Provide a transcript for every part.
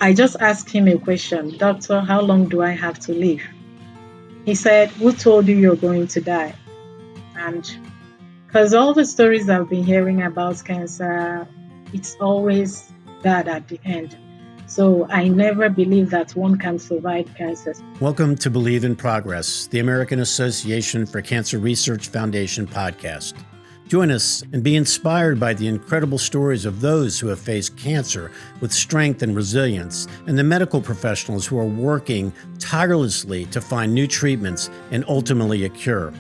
I just asked him a question, Doctor, how long do I have to live? He said, who told you you're going to die? And because all the stories I've been hearing about cancer, it's always bad at the end. So I never believe that one can survive cancer. Welcome to Believe in Progress, the American Association for Cancer Research Foundation podcast. Join us and be inspired by the incredible stories of those who have faced cancer with strength and resilience, and the medical professionals who are working tirelessly to find new treatments and ultimately a cure.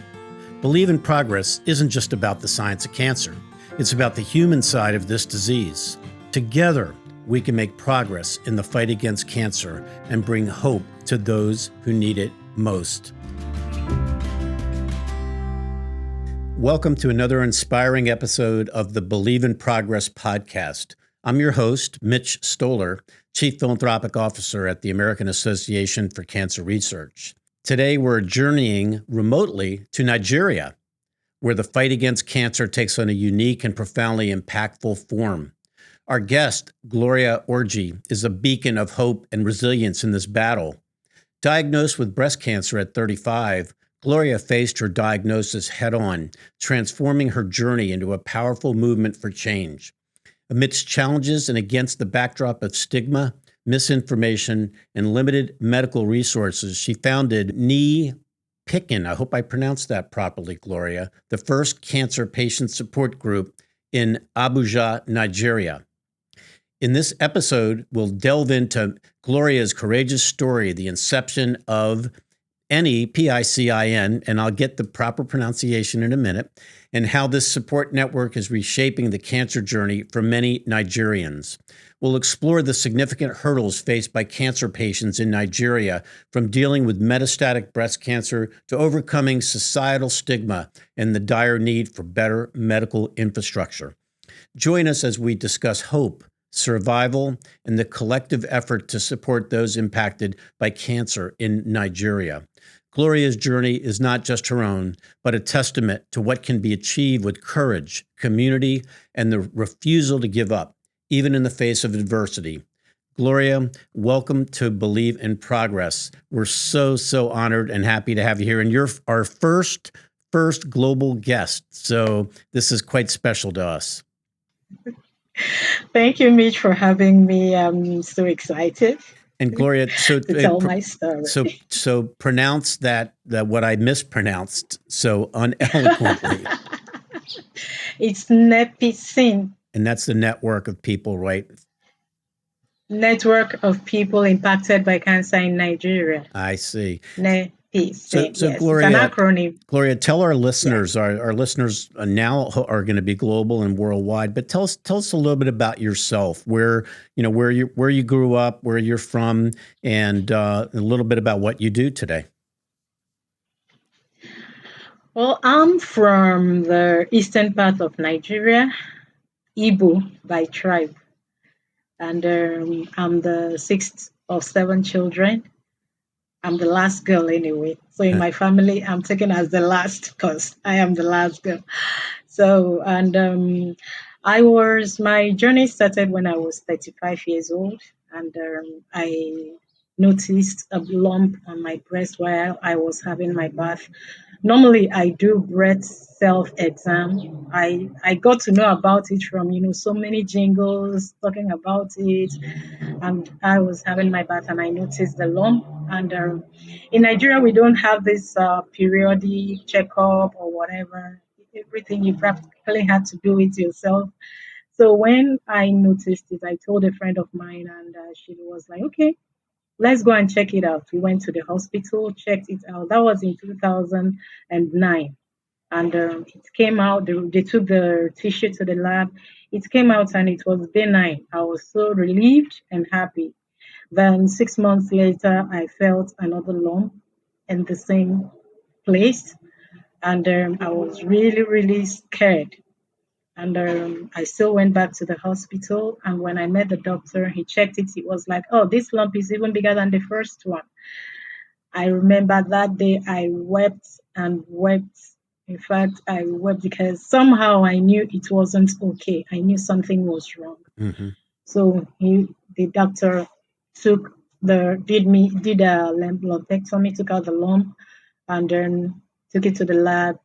Believe in Progress isn't just about the science of cancer. It's about the human side of this disease. Together, we can make progress in the fight against cancer and bring hope to those who need it most. Welcome to another inspiring episode of the Believe in Progress podcast. I'm your host, Mitch Stoller, Chief Philanthropic Officer at the American Association for Cancer Research. Today, we're journeying remotely to Nigeria, where the fight against cancer takes on a unique and profoundly impactful form. Our guest, Gloria Orji, is a beacon of hope and resilience in this battle. Diagnosed with breast cancer at 35, Gloria faced her diagnosis head-on, transforming her journey into a powerful movement for change. Amidst challenges and against the backdrop of stigma, misinformation, and limited medical resources, she founded NePICiN, I hope I pronounced that properly, Gloria, the first cancer patient support group in Abuja, Nigeria. In this episode, we'll delve into Gloria's courageous story, the inception of NePICiN, and I'll get the proper pronunciation in a minute, and how this support network is reshaping the cancer journey for many Nigerians. We'll explore the significant hurdles faced by cancer patients in Nigeria, from dealing with metastatic breast cancer to overcoming societal stigma and the dire need for better medical infrastructure. Join us as we discuss hope, survival, and the collective effort to support those impacted by cancer in Nigeria. Gloria's journey is not just her own, but a testament to what can be achieved with courage, community, and the refusal to give up, even in the face of adversity. Gloria, welcome to Believe in Progress. We're so honored and happy to have you here. And you're our first global guest, so this is quite special to us. Thank you, Mitch, for having me. I'm so excited. And Gloria, to tell my story. So pronounce that what I mispronounced so uneloquently. It's NePICiN. And that's the network of people, right? Network of people impacted by cancer in Nigeria. I see. NePICiN. So yes, Gloria, it's an acronym. Gloria, tell our listeners, our listeners now are going to be global and worldwide, but tell us a little bit about yourself, where you grew up, where you're from, and a little bit about what you do today. Well, I'm from the eastern part of Nigeria, Igbo by tribe, and I'm the sixth of seven children. I'm the last girl anyway. So in my family, I'm taken as the last because I am the last girl. So, and my journey started when I was 35 years old, and I noticed a lump on my breast while I was having my bath. Normally, I do breast self-exam. I got to know about it from, so many jingles talking about it. And I was having my bath and I noticed the lump. And in Nigeria, we don't have this periodic checkup or whatever. Everything you practically had to do it yourself. So when I noticed it, I told a friend of mine, and she was like, okay, let's go and check it out. We went to the hospital, checked it out. That was in 2009. And it came out, they took the tissue to the lab. It came out and it was benign. I was so relieved and happy. Then 6 months later, I felt another lump in the same place. And I was really scared. And I still went back to the hospital. And when I met the doctor, he checked it. He was like, oh, this lump is even bigger than the first one. I remember that day I wept and wept. In fact, I wept because somehow I knew it wasn't okay. I knew something was wrong. Mm-hmm. So the doctor took did a lumpectomy, took out the lump, and then took it to the lab,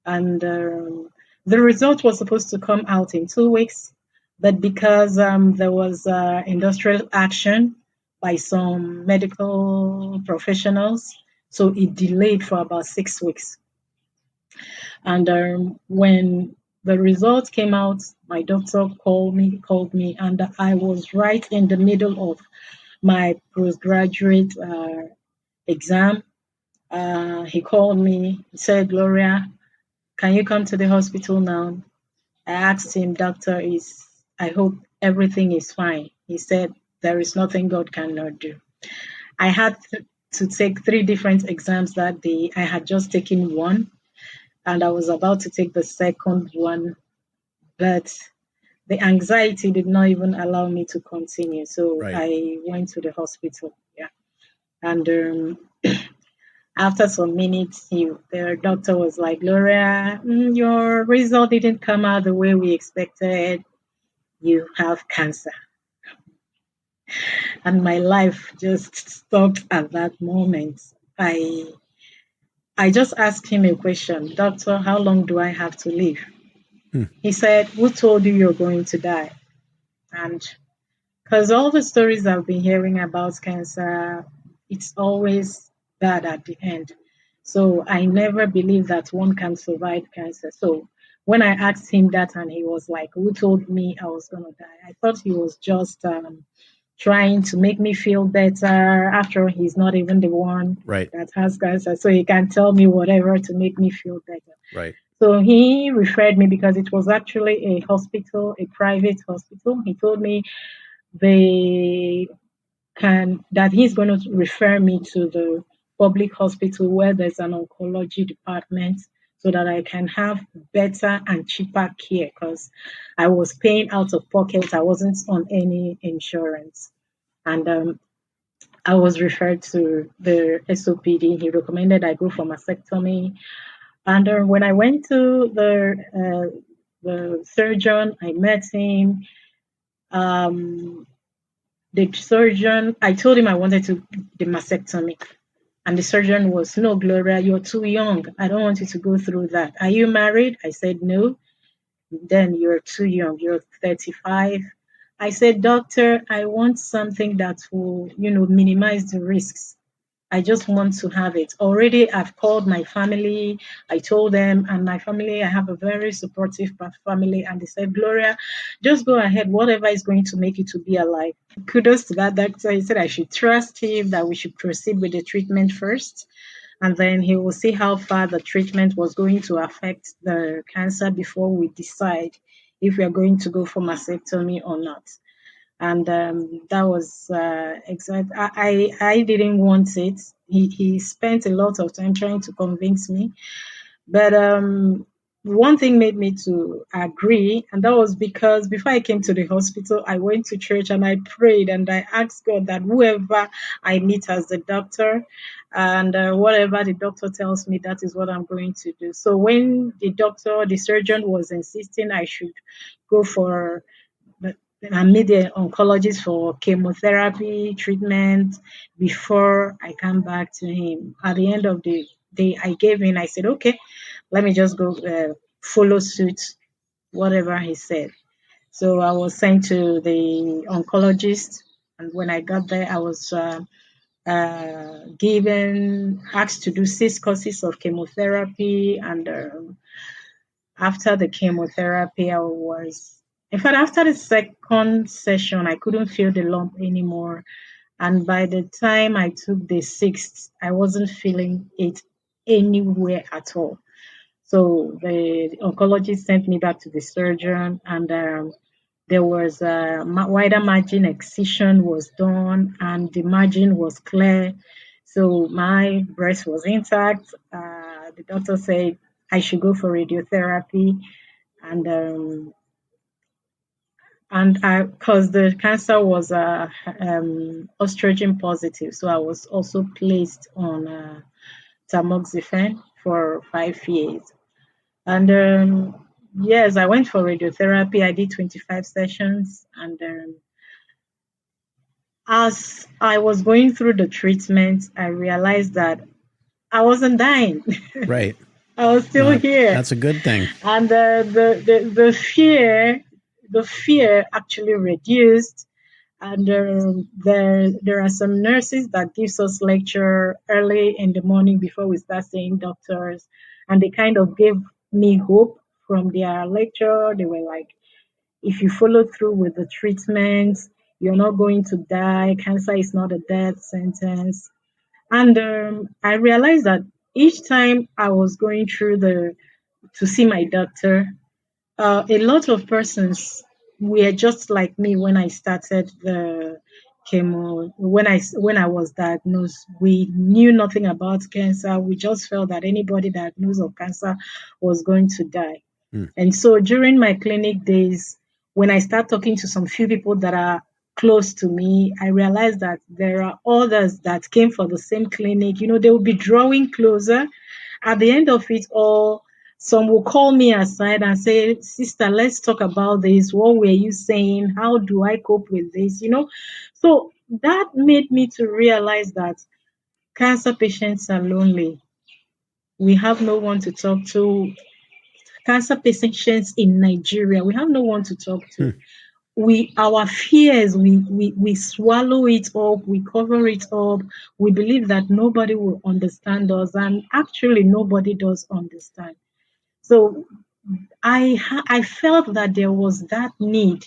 and the result was supposed to come out in 2 weeks, but because there was industrial action by some medical professionals, so it delayed for about 6 weeks. And when the results came out, my doctor called me, and I was right in the middle of my postgraduate exam. He called me, he said, Gloria, can you come to the hospital now? I asked him, Doctor, I hope everything is fine. He said, there is nothing God cannot do. I had to take 3 different exams that day. I had just taken one, and I was about to take the second one, but the anxiety did not even allow me to continue. So Right. I went to the hospital. Yeah. And after some minutes, the doctor was like, Gloria, your result didn't come out the way we expected. You have cancer. And my life just stopped at that moment. I just asked him a question, Doctor, how long do I have to live? Hmm. He said, who told you you're going to die? And because all the stories I've been hearing about cancer, it's always bad at the end. So I never believed that one can survive cancer. So when I asked him that and he was like, who told me I was going to die? I thought he was just trying to make me feel better. After all, he's not even the one Right. that has cancer. So he can tell me whatever to make me feel better. Right. So he referred me because it was actually a hospital, a private hospital. He told me they that he's going to refer me to the public hospital where there's an oncology department so that I can have better and cheaper care because I was paying out of pocket. I wasn't on any insurance. And I was referred to the SOPD. He recommended I go for mastectomy. And when I went to the surgeon, I met him. Um, the surgeon, I told him I wanted to the mastectomy. And the surgeon was, no, Gloria, you're too young. I don't want you to go through that. Are you married? I said, no. Then you're too young. You're 35. I said, doctor, I want something that will, minimize the risks. I just want to have it. Already, I've called my family. I told them, and my family, I have a very supportive family, and they said, Gloria, just go ahead. Whatever is going to make you to be alive. Kudos to that doctor. He said I should trust him, that we should proceed with the treatment first, and then he will see how far the treatment was going to affect the cancer before we decide if we are going to go for mastectomy or not. And that was exact. I didn't want it. He spent a lot of time trying to convince me, but one thing made me to agree, and that was because before I came to the hospital, I went to church and I prayed and I asked God that whoever I meet as the doctor and whatever the doctor tells me, that is what I'm going to do. So when the surgeon was insisting I should go for I meet the oncologist for chemotherapy treatment before I come back to him. At the end of the day, I gave in. I said, okay, let me just go follow suit, whatever he said. So I was sent to the oncologist, and when I got there, I was asked to do 6 courses of chemotherapy, and after the chemotherapy, in fact, after the second session, I couldn't feel the lump anymore. And by the time I took the sixth, I wasn't feeling it anywhere at all. So the oncologist sent me back to the surgeon, and there was a wider margin excision was done, and the margin was clear. So my breast was intact. The doctor said I should go for radiotherapy, and because the cancer was estrogen positive, so I was also placed on tamoxifen for 5 years. And yes, I went for radiotherapy. I did 25 sessions, and As I was going through the treatment, I realized that I wasn't dying. Right. I was still here, That's a good thing. and the fear actually reduced. And there are some nurses that gives us lecture early in the morning before we start seeing doctors, and they kind of gave me hope from their lecture. They were like, if you follow through with the treatment, you're not going to die. Cancer is not a death sentence. And I realized that each time I was going through the to see my doctor, a lot of persons were just like me when I started the chemo. When I was diagnosed, we knew nothing about cancer. We just felt that anybody diagnosed of cancer was going to die. Hmm. And so during my clinic days, when I start talking to some few people that are close to me, I realized that there are others that came for the same clinic. They will be drawing closer. At the end of it all, some will call me aside and say, Sister, let's talk about this. What were you saying? How do I cope with this? So that made me to realize that cancer patients are lonely. We have no one to talk to. Cancer patients in Nigeria, we have no one to talk to. Hmm. Our fears, we swallow it up, we cover it up. We believe that nobody will understand us, and actually nobody does understand. So I felt that there was that need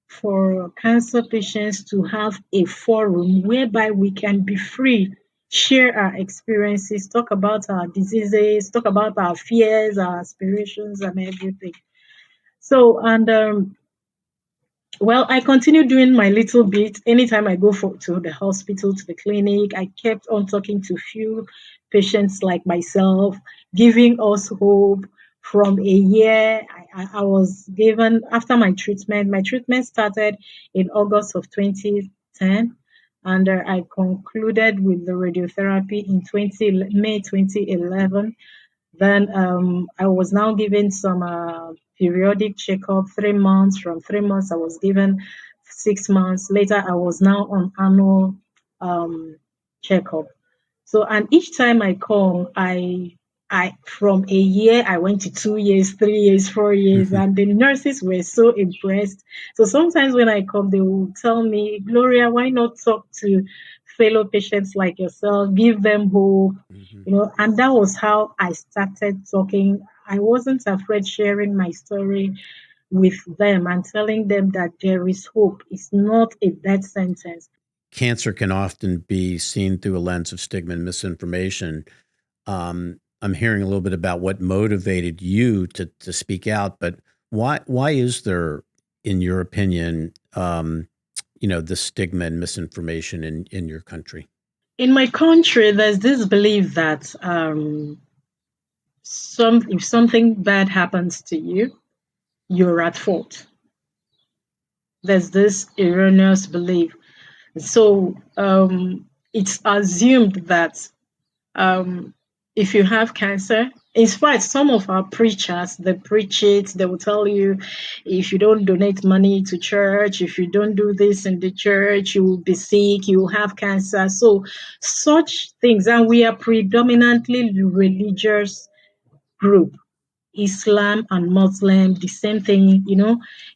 for cancer patients to have a forum whereby we can be free, share our experiences, talk about our diseases, talk about our fears, our aspirations, and everything. So, and well, I continued doing my little bit. Anytime I go to the hospital, to the clinic, I kept on talking to few patients like myself, giving us hope. From a year, I was given after my treatment. My treatment started in August of 2010, and I concluded with the radiotherapy in May 2011. Then I was now given some periodic checkup, 3 months. From 3 months, I was given 6 months. Later, I was now on annual checkup. So, and each time I come, I from a year I went to 2 years, 3 years, 4 years, Mhm. and the nurses were so impressed. So sometimes when I come, they will tell me, Gloria, why not talk to fellow patients like yourself, give them hope, Mhm. and that was how I started talking. I wasn't afraid sharing my story with them and telling them that there is hope. It's not a death sentence. Cancer can often be seen through a lens of stigma and misinformation. I'm hearing a little bit about what motivated you to speak out, but why is there, in your opinion, the stigma and misinformation in your country? In my country, there's this belief that if something bad happens to you, you're at fault. There's this erroneous belief. So it's assumed that um, if you have cancer, in fact, some of our preachers, they preach it, they will tell you if you don't donate money to church, if you don't do this in the church, you will be sick, you will have cancer. So, such things, and we are predominantly religious group. Islam and Muslim, the same thing,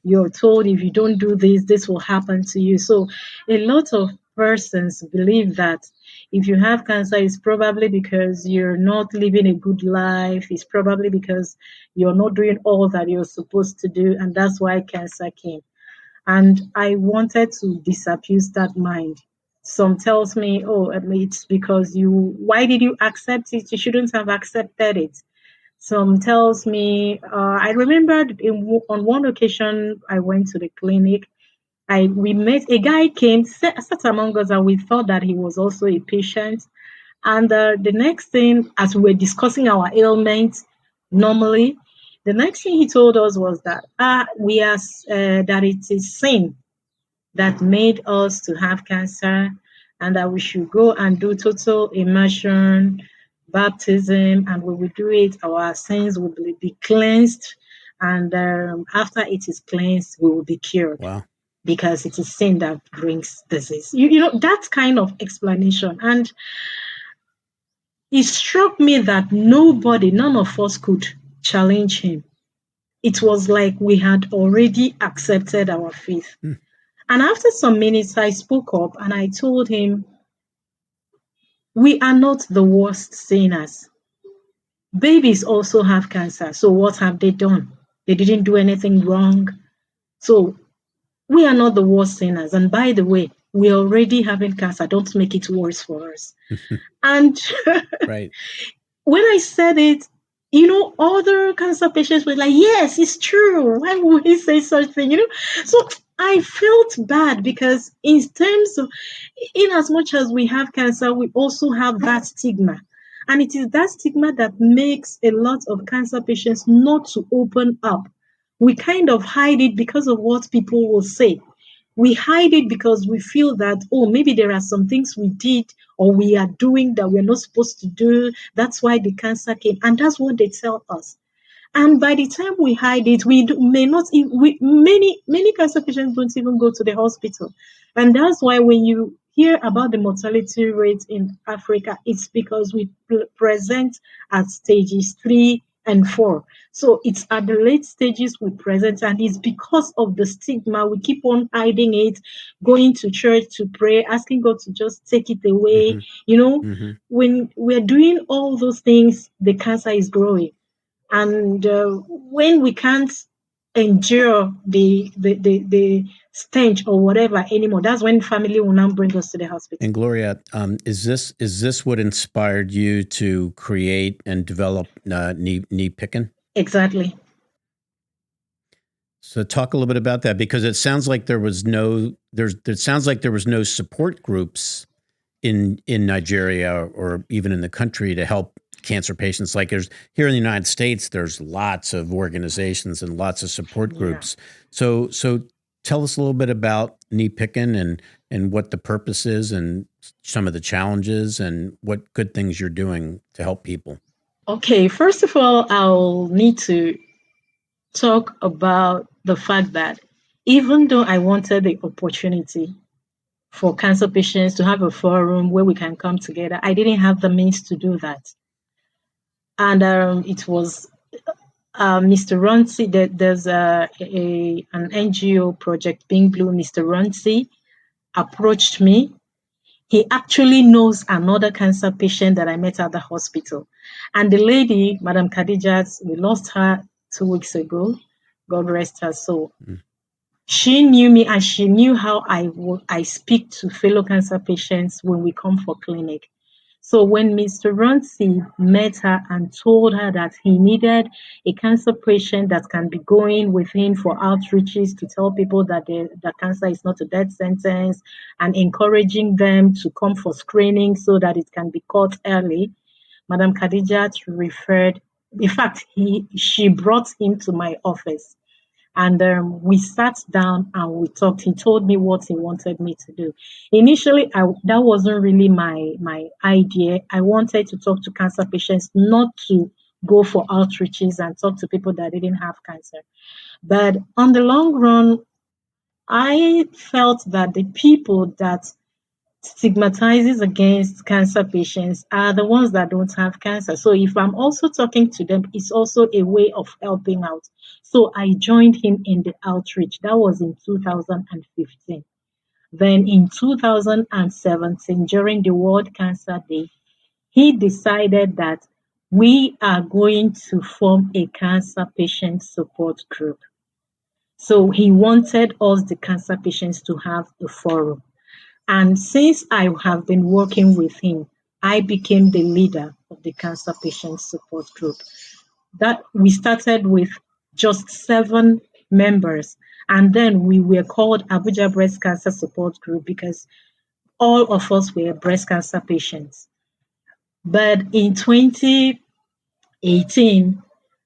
you're told if you don't do this, this will happen to you. So a lot of persons believe that if you have cancer, it's probably because you're not living a good life. It's probably because you're not doing all that you're supposed to do. And that's why cancer came. And I wanted to disabuse that mind. Some tells me, oh, it's because why did you accept it? You shouldn't have accepted it. Some tells me, I remembered on one occasion I went to the clinic. We met a guy came sat among us, and we thought that he was also a patient. And the next thing, as we were discussing our ailments, normally, the next thing he told us was that that it is sin that made us to have cancer, and that we should go and do total immersion baptism, and when we do it our sins will be cleansed, and after it is cleansed we will be cured. Wow. because it is sin that brings disease. You know, that kind of explanation. And it struck me that none of us could challenge him. It was like we had already accepted our faith. Mm. And after some minutes, I spoke up and I told him, we are not the worst sinners. Babies also have cancer. So what have they done? They didn't do anything wrong. So we are not the worst sinners. And by the way, we're already having cancer. Don't make it worse for us. And Right. when I said it, you know, other cancer patients were like, yes, it's true. Why would he say such thing? You know, so I felt bad because in terms of, in as much as we have cancer, we also have that stigma. And it is that stigma that makes a lot of cancer patients not to open up. We kind of hide it because of what people will say. We hide it because we feel that, oh, maybe there are some things we did or we are doing that we're not supposed to do. That's why the cancer came. And that's what they tell us. And by the time we hide it, may not. Many cancer patients don't even go to the hospital, and that's why when you hear about the mortality rate in Africa, it's because we present at stages 3 and 4. So it's at the late stages we present, and it's because of the stigma. We keep on hiding it, going to church to pray, asking God to just take it away. Mm-hmm. You know, Mm-hmm. when we're doing all those things, the cancer is growing. And when we can't endure the stench or whatever anymore, that's when family will now bring us to the hospital. And Gloria, is this what inspired you to create and develop NePICiN? Exactly. So talk a little bit about that, because it sounds like it sounds like there was no support groups in Nigeria or even in the country to help cancer patients. Like there's here in the United States, there's lots of organizations and lots of support Yeah. groups. So tell us a little bit about NePICiN and what the purpose is and some of the challenges and what good things you're doing to help people. Okay, first of all, I'll need to talk about the fact that even though I wanted the opportunity for cancer patients to have a forum where we can come together, I didn't have the means to do that. And it was Mr. Runcie, there's an NGO project, Being Blue. Mr. Runcie approached me. He actually knows another cancer patient that I met at the hospital. And the lady, Madam Khadijat, we lost her 2 weeks ago. God rest her soul. Mm. She knew me and she knew how I speak to fellow cancer patients when we come for clinic. So when Mr. Runcie met her and told her that he needed a cancer patient that can be going with him for outreaches to tell people that that cancer is not a death sentence and encouraging them to come for screening so that it can be caught early, Madam Khadijat referred, in fact, she brought him to my office. And we sat down and we talked. He told me what he wanted me to do. Initially, that wasn't really my idea. I wanted to talk to cancer patients, not to go for outreaches and talk to people that didn't have cancer. But on the long run, I felt that the people that stigmatizes against cancer patients are the ones that don't have cancer. So if I'm also talking to them, it's also a way of helping out. So I joined him in the outreach. That was in 2015. Then in 2017, during the World Cancer Day, he decided that we are going to form a cancer patient support group. So he wanted us, the cancer patients, to have a forum. And since I have been working with him, I became the leader of the cancer patient support group. That we started with just 7 members, and then we were called Abuja Breast Cancer Support Group because all of us were breast cancer patients. But in 2018,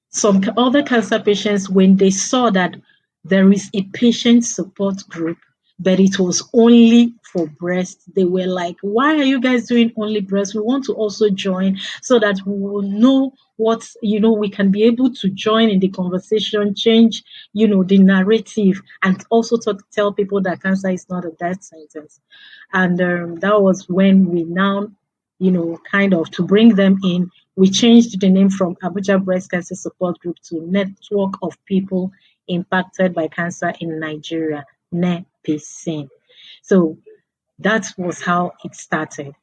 some other cancer patients, when they saw that there is a patient support group, but it was only for breast. They were like, why are you guys doing only breast? We want to also join so that we will know what, we can be able to join in the conversation, change, the narrative, and also tell people that cancer is not a death sentence. And that was when we now, kind of to bring them in, we changed the name from Abuja Breast Cancer Support Group to Network of People Impacted by Cancer in Nigeria, NePICiN. So that was how it started.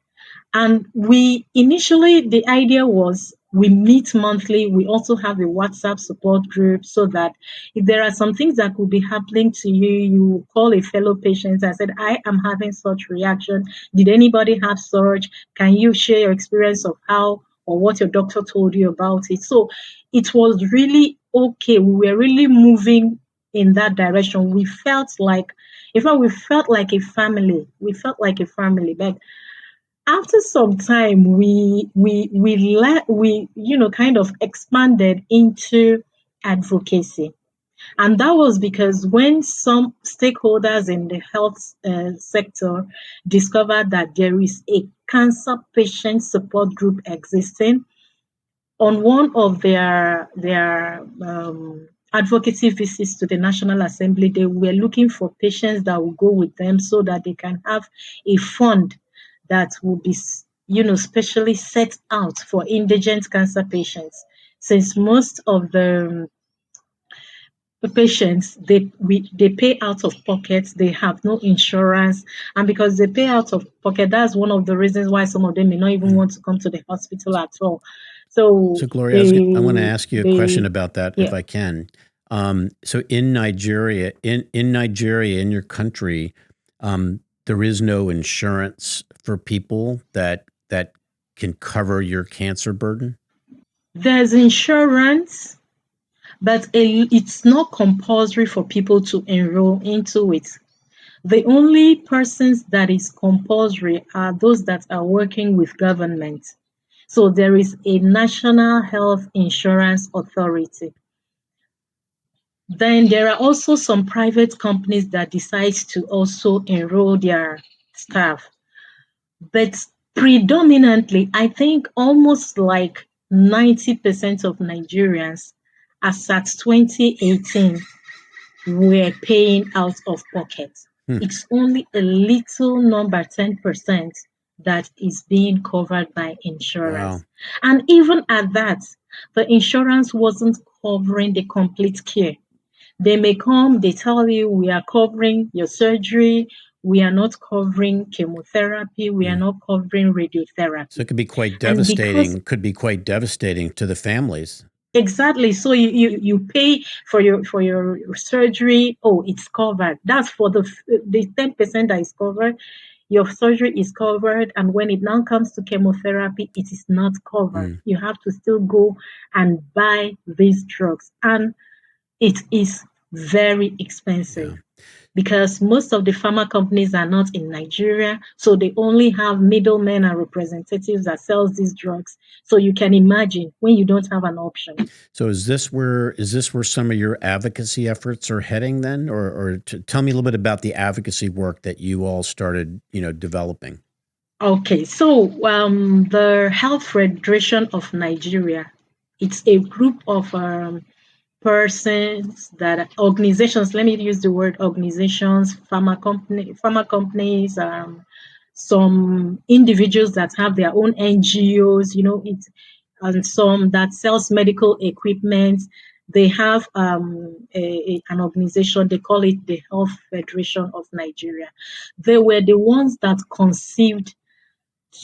And we initially, the idea was we meet monthly. We also have a WhatsApp support group so that if there are some things that could be happening to you, you call a fellow patient and said, I am having such reaction. Did anybody have such? Can you share your experience of how or what your doctor told you about it? So it was really okay. We were really moving in that direction. We felt like, in fact, we felt like a family. We felt like a family. But after some time we kind of expanded into advocacy, and that was because when some stakeholders in the health sector discovered that there is a cancer patient support group existing on one of their advocacy visits to the National Assembly. They were looking for patients that will go with them so that they can have a fund that will be, specially set out for indigent cancer patients. Since most of the patients, they pay out of pocket, they have no insurance, and because they pay out of pocket, that's one of the reasons why some of them may not even want to come to the hospital at all. So So, Gloria, I want to they ask you a question they about that, if yeah. I can. So, in Nigeria, in Nigeria, in your country, there is no insurance for people that can cover your cancer burden. There's insurance, but it's not compulsory for people to enroll into it. The only persons that is compulsory are those that are working with government. So there is a National Health Insurance Authority. Then there are also some private companies that decide to also enroll their staff. But predominantly, I think almost like 90% of Nigerians, as at 2018, were paying out of pocket. Hmm. It's only a little number, 10%, that is being covered by Wow. insurance. And even at that, the insurance wasn't covering the complete care. They may come, they tell you, we are covering your surgery, we are not covering chemotherapy, we are Hmm. not covering So radiotherapy. it could be quite And because devastating. Could be quite devastating to the families. exactly, so you pay for your surgery. Oh, it's covered. That's for the 10% that is covered. Your surgery is covered, and when it now comes to chemotherapy, it is not covered. Mm, You have to still go and buy these drugs, and it is very yeah. expensive because most of the pharma companies are not in Nigeria, so they only have middlemen and representatives that sells these drugs. So you can imagine when you don't have an option. So is this where some of your advocacy efforts are heading then, or tell me a little bit about the advocacy work that you all started, developing? Okay, so the Health Federation of Nigeria, it's a group of persons that organizations. Let me use the word organizations, pharma companies, some individuals that have their own NGOs. And some that sells medical equipment. They have an organization. They call it the Health Federation of Nigeria. They were the ones that conceived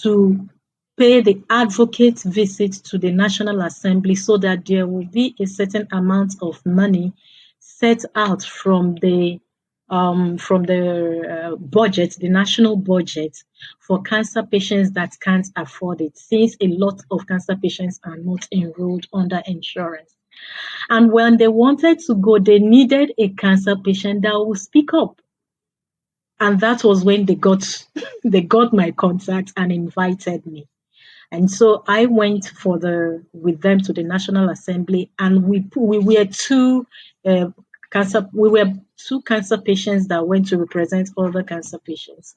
to pay the advocate visit to the National Assembly so that there will be a certain amount of money set out from the budget, the national budget, for cancer patients that can't afford it, since a lot of cancer patients are not enrolled under insurance. And when they wanted to go, they needed a cancer patient that will speak up. And that was when they got they got my contact and invited me. And so I went with them to the National Assembly, and we were two uh, cancer. We were two cancer patients that went to represent other cancer patients,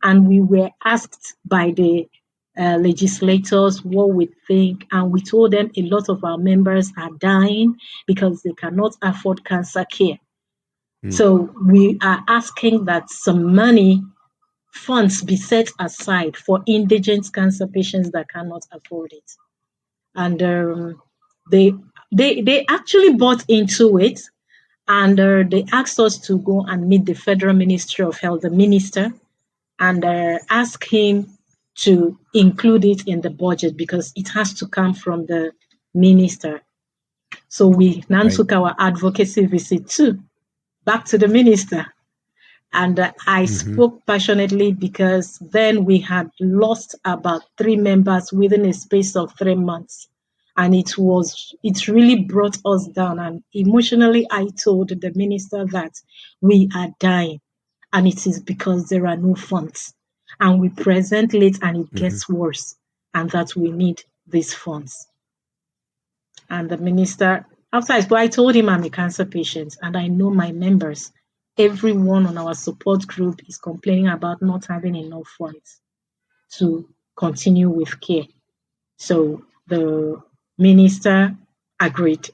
and we were asked by the legislators what we think, and we told them a lot of our members are dying because they cannot afford cancer care. So we are asking that some money funds be set aside for indigent cancer patients that cannot afford it. And they they actually bought into it, and they asked us to go and meet the Federal Ministry of Health, the minister, and ask him to include it in the budget because it has to come from the minister. So we now took our advocacy visit too, back to the minister. And I spoke passionately because then we had lost about 3 members within a space of 3 months. And it really brought us down. And emotionally, I told the minister that we are dying. And it is because there are no funds. And we present late and it gets worse. And that we need these funds. And the minister, after I spoke, I told him I'm a cancer patient and I know my members. Everyone on our support group is complaining about not having enough funds to continue with care. So the minister agreed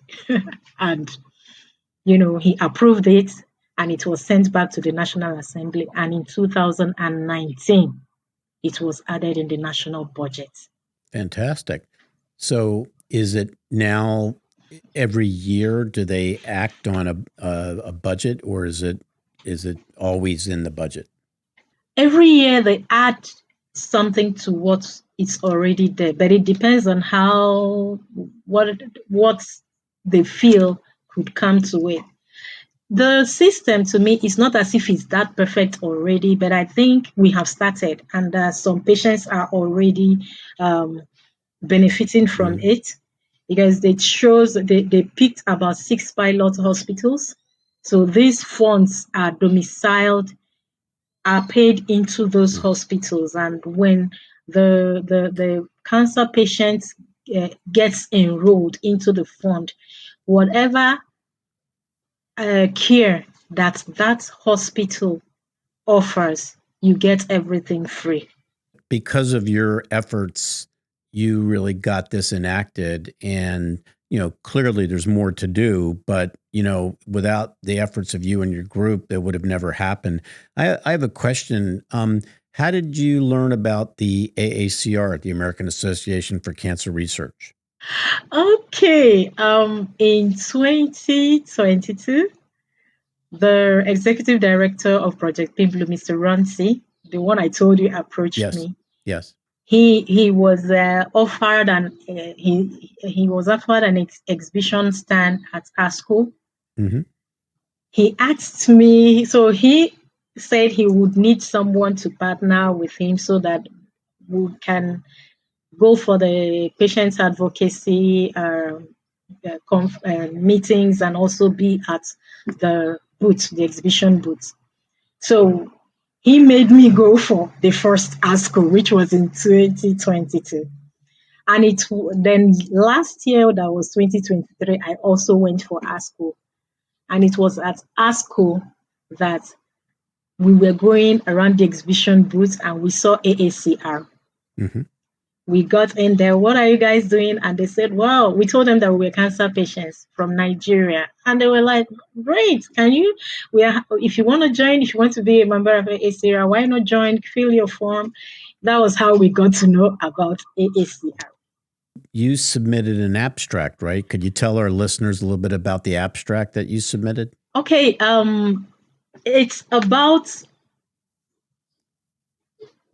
and, he approved it and it was sent back to the National Assembly. And in 2019, it was added in the national budget. Fantastic. So is it now every year do they act on a budget, or is it always in the budget? Every year they add something to what is already there, but it depends on what they feel could come to it. The system to me is not as if it's that perfect already, but I think we have started, and some patients are already benefiting from it because it shows they picked about 6 pilot hospitals. So these funds are domiciled, are paid into those hospitals, and when the cancer patient gets enrolled into the fund, whatever care that hospital offers, you get everything free. Because of your efforts, you really got this enacted, and clearly there's more to do, but without the efforts of you and your group, that would have never happened. I have a question. How did you learn about the AACR, the American Association for Cancer Research? Okay, in 2022, the executive director of Project Pimblue, Mr. Runsi, the one I told you approached me. Yes. He was offered he was offered an exhibition stand at ASCO. He asked me, so he said he would need someone to partner with him so that we can go for the patient's advocacy meetings and also be at the booth, the exhibition booth. So he made me go for the first ASCO, which was in 2022. And then last year, that was 2023, I also went for ASCO. And it was at ASCO that we were going around the exhibition booth and we saw AACR. We got in there, what are you guys doing? And they said, wow, we told them that we were cancer patients from Nigeria. And they were like, great, if you want to join, if you want to be a member of AACR, why not join, fill your form. That was how we got to know about AACR. You submitted an abstract, right? Could you tell our listeners a little bit about the abstract that you submitted? Okay, it's about,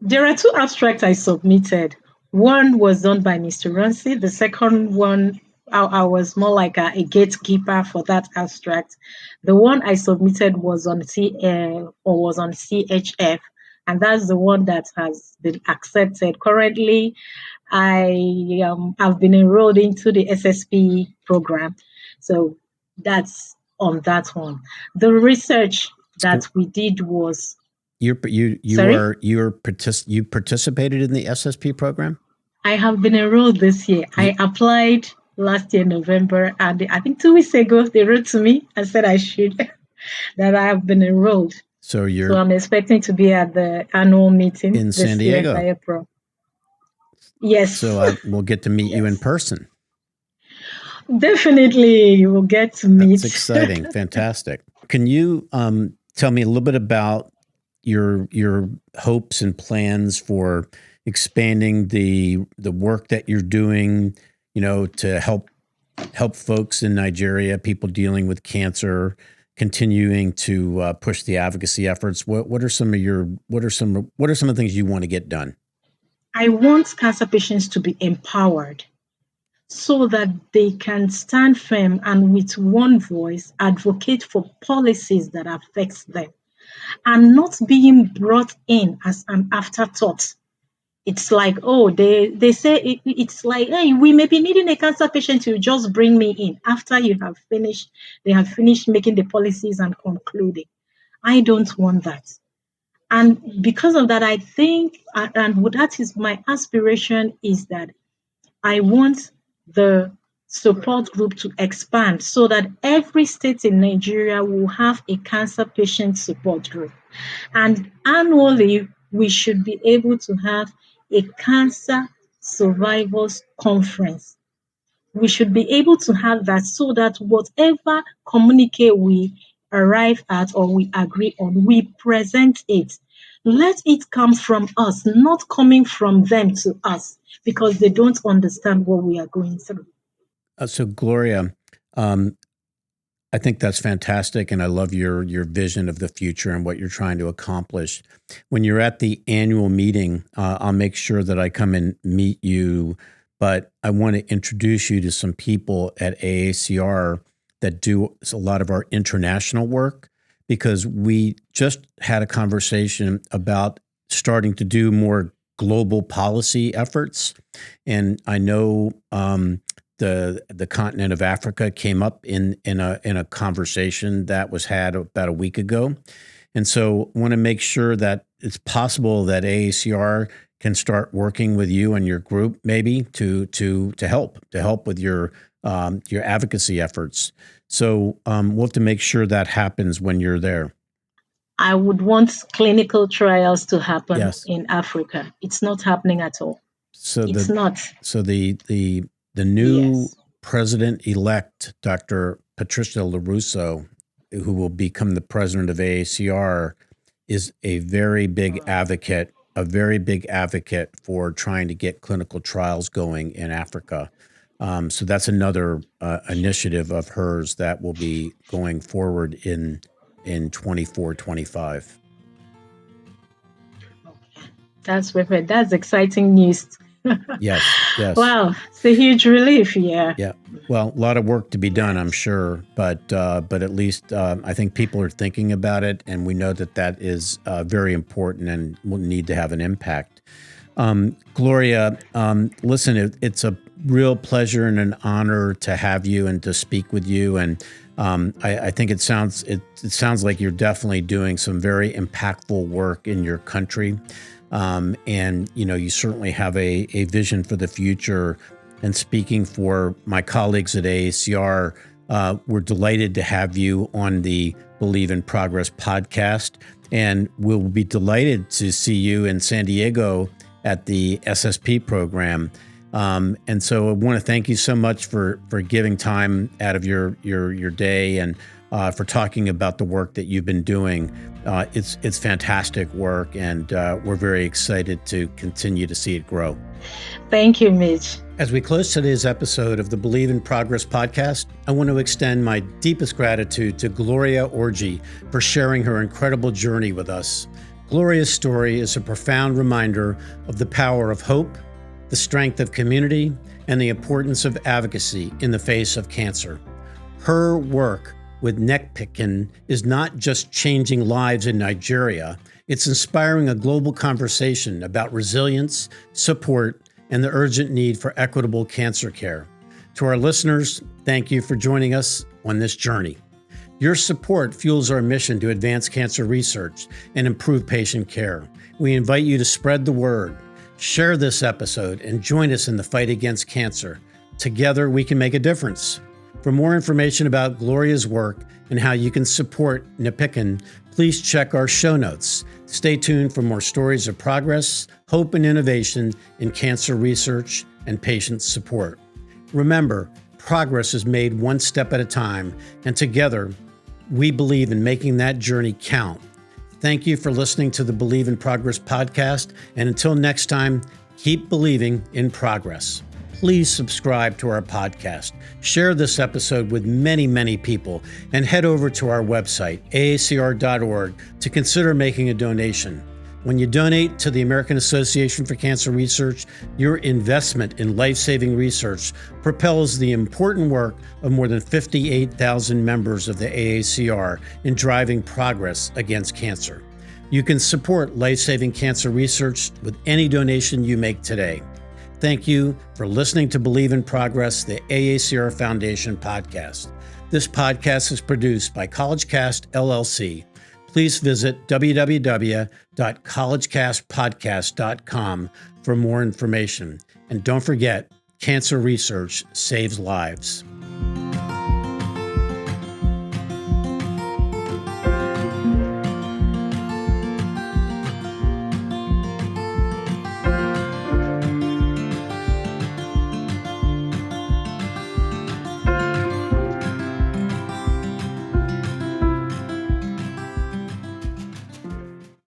there are 2 abstracts I submitted. One was done by Mr. Runsi. The second one, I was more like a gatekeeper for that abstract. The one I submitted was on CHF, and that's the one that has been accepted. Currently, I have been enrolled into the SSP program, so that's on that one. The research that we did was. You participated in the SSP program? I have been enrolled this year. I applied last year, November. And I think 2 weeks ago, they wrote to me and said I should, that I have been enrolled. So So I'm expecting to be at the annual meeting in this San year Diego. by April. Yes. So we'll get to meet you in person. Definitely, we'll get to meet. That's exciting. Fantastic. Can you tell me a little bit about your hopes and plans for expanding the work that you're doing, to help folks in Nigeria, people dealing with cancer, continuing to push the advocacy efforts? What are some of the things you want to get done? I want cancer patients to be empowered so that they can stand firm and with one voice advocate for policies that affects them and not being brought in as an afterthought. It's like, oh, they say it's like, hey, we may be needing a cancer patient, you just bring me in after they have finished making the policies and concluding. I don't want that. And because of that, I think, and that is my aspiration, is that I want the support group to expand so that every state in Nigeria will have a cancer patient support group. And annually, we should be able to have a cancer survivors conference. We should be able to have that so that whatever communique we arrive at or we agree on, we present it. Let it come from us, not coming from them to us, because they don't understand what we are going through. So, Gloria, I think that's fantastic, and I love your vision of the future and what you're trying to accomplish. When you're at the annual meeting, I'll make sure that I come and meet you, but I want to introduce you to some people at AACR that do a lot of our international work, because we just had a conversation about starting to do more global policy efforts, and I know the continent of Africa came up in a conversation that was had about a week ago. And so want to make sure that it's possible that AACR can start working with you and your group maybe to help with your advocacy efforts. So we'll have to make sure that happens when you're there. I would want clinical trials to happen Yes. in Africa. It's not happening at all. So it's not. So the new Yes. president-elect, Dr. Patricia LaRusso, who will become the president of AACR, is a very big advocate for trying to get clinical trials going in Africa. So that's another initiative of hers that will be going forward in 24, 25. That's perfect. That's exciting news. Yes. Wow, it's a huge relief. Yeah. Well, a lot of work to be done, I'm sure, but at least I think people are thinking about it, and we know that is very important and will need to have an impact. Gloria, listen, it's a real pleasure and an honor to have you and to speak with you, and I think it sounds like you're definitely doing some very impactful work in your country. And you certainly have a vision for the future. And speaking for my colleagues at AACR, we're delighted to have you on the Believe in Progress podcast, and we'll be delighted to see you in San Diego at the SSP program. And so I want to thank you so much for giving time out of your day and for talking about the work that you've been doing. It's fantastic work, and we're very excited to continue to see it grow. Thank you, Mitch. As we close today's episode of the Believe in Progress podcast, I want to extend my deepest gratitude to Gloria Orji for sharing her incredible journey with us. Gloria's story is a profound reminder of the power of hope, the strength of community, and the importance of advocacy in the face of cancer. Her work with NePICiN is not just changing lives in Nigeria, it's inspiring a global conversation about resilience, support, and the urgent need for equitable cancer care. To our listeners, thank you for joining us on this journey. Your support fuels our mission to advance cancer research and improve patient care. We invite you to spread the word, share this episode, and join us in the fight against cancer. Together, we can make a difference. For more information about Gloria's work and how you can support NePICiN, please check our show notes. Stay tuned for more stories of progress, hope, and innovation in cancer research and patient support. Remember, progress is made one step at a time, and together, we believe in making that journey count. Thank you for listening to the Believe in Progress podcast, and until next time, keep believing in progress. Please subscribe to our podcast, share this episode with many, many people, and head over to our website, aacr.org, to consider making a donation. When you donate to the American Association for Cancer Research, your investment in life-saving research propels the important work of more than 58,000 members of the AACR in driving progress against cancer. You can support life-saving cancer research with any donation you make today. Thank you for listening to Believe in Progress, the AACR Foundation podcast. This podcast is produced by CollegeCast LLC. Please visit www.collegecastpodcast.com for more information. And don't forget, cancer research saves lives.